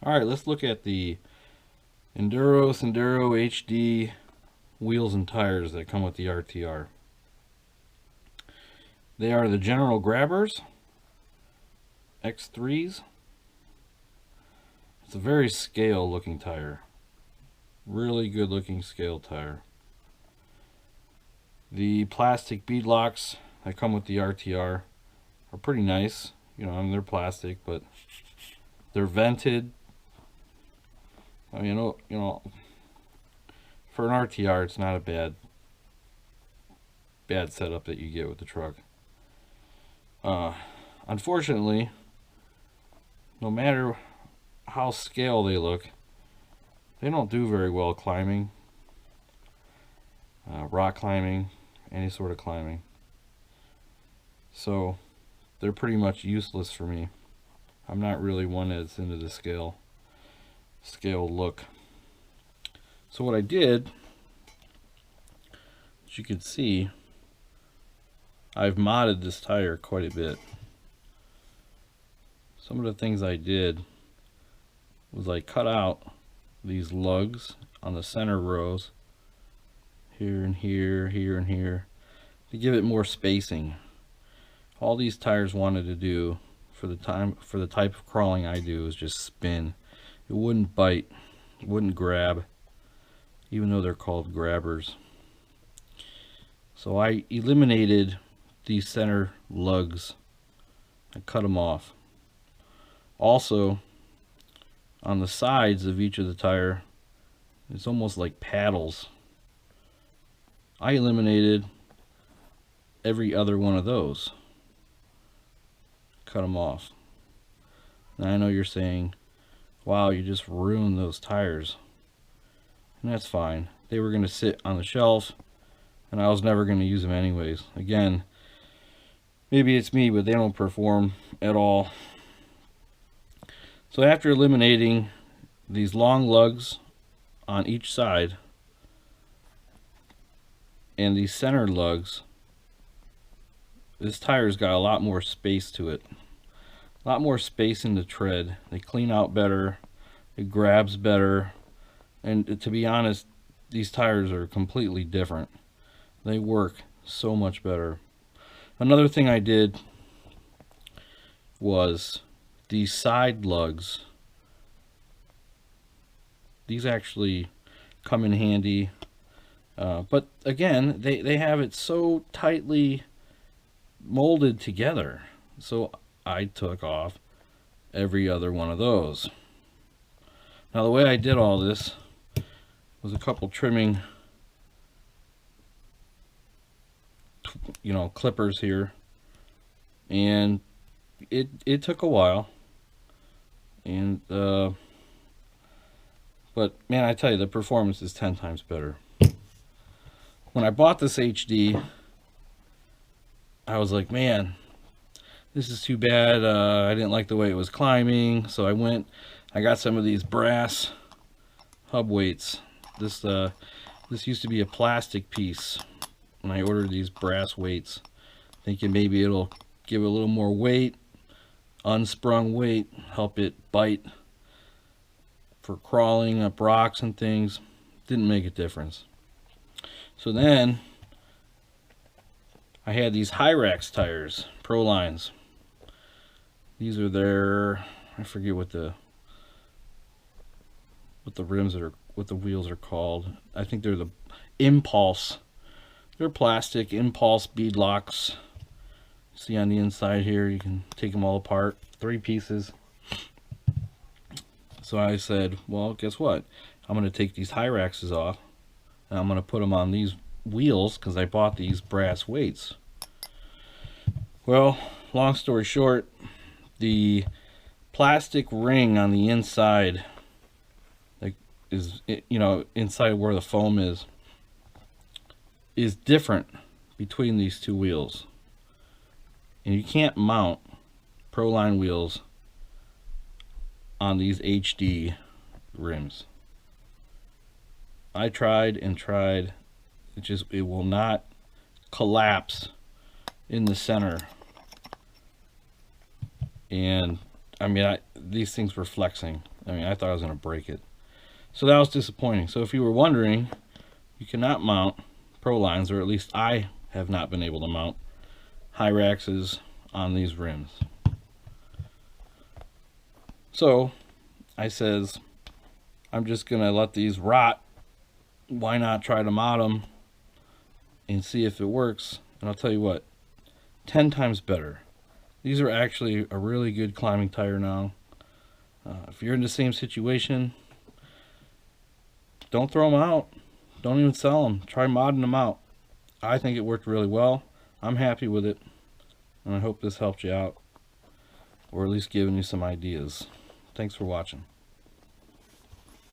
Alright, let's look at the Enduro HD wheels and tires that come with the RTR. They are the General Grabbers X3s. It's a very scale looking tire. Really good looking scale tire. The plastic bead locks that come with the RTR are pretty nice. You know, I mean, they're plastic, but they're vented. I mean, you know, for an RTR, it's not a bad setup that you get with the truck. Unfortunately, no matter how scale they look, they don't do very well climbing, rock climbing, any sort of climbing. So they're pretty much useless for me. I'm not really one that's into the scale look. So what I did, as you can see, I've modded this tire quite a bit. Some of the things I did was I cut out these lugs on the center rows, here and here, here and here, to give it more spacing. All these tires wanted to do for the type of crawling I do is just spin. It wouldn't bite, it wouldn't grab, even though they're called grabbers. So I eliminated these center lugs. I cut them off. Also, on the sides of each of the tire, it's almost like paddles. I eliminated every other one of those. Cut them off. Now I know you're saying, wow, you just ruined those tires. And that's fine. They were going to sit on the shelf, and I was never going to use them anyways. Again, maybe it's me, but they don't perform at all. So after eliminating these long lugs on each side and these center lugs, this tire's got a lot more space to it. A lot more space in the tread. They clean out better. It grabs better. And to be honest, these tires are completely different. They work so much better. Another thing I did was these side lugs. These actually come in handy. But again, they have it so tightly molded together. So I took off every other one of those. Now the way I did all this was a couple trimming, you know, clippers here, and it took a while, and but man, I tell you, the performance is 10 times better. When I bought this HD, I was like, man, this is too bad. I didn't like the way it was climbing, so I got some of these brass hub weights. This used to be a plastic piece, and I ordered these brass weights, thinking maybe it'll give it a little more weight, unsprung weight, help it bite for crawling up rocks and things. Didn't make a difference. So then I had these Hyrax tires, Pro Lines. These are their, I forget what the rims are, what the wheels are called. I think they're the Impulse. They're plastic Impulse bead locks. See on the inside here, you can take them all apart. 3 pieces. So I said, well, guess what? I'm going to take these Hyraxes off, and I'm going to put them on these wheels because I bought these brass weights. Well, long story short, the plastic ring on the inside, like, is, you know, inside where the foam is different between these two wheels, and you can't mount Proline wheels on these HD rims. I tried and tried. It will not collapse in the center. And I mean, these things were flexing. I mean, I thought I was going to break it. So that was disappointing. So if you were wondering, you cannot mount Prolines, or at least I have not been able to mount Hyraxes on these rims. So I says, I'm just going to let these rot. Why not try to mod them and see if it works? And I'll tell you what, 10 times better. These are actually a really good climbing tire now. If you're in the same situation, don't throw them out. Don't even sell them. Try modding them out. I think it worked really well. I'm happy with it. And I hope this helped you out, or at least giving you some ideas. Thanks for watching.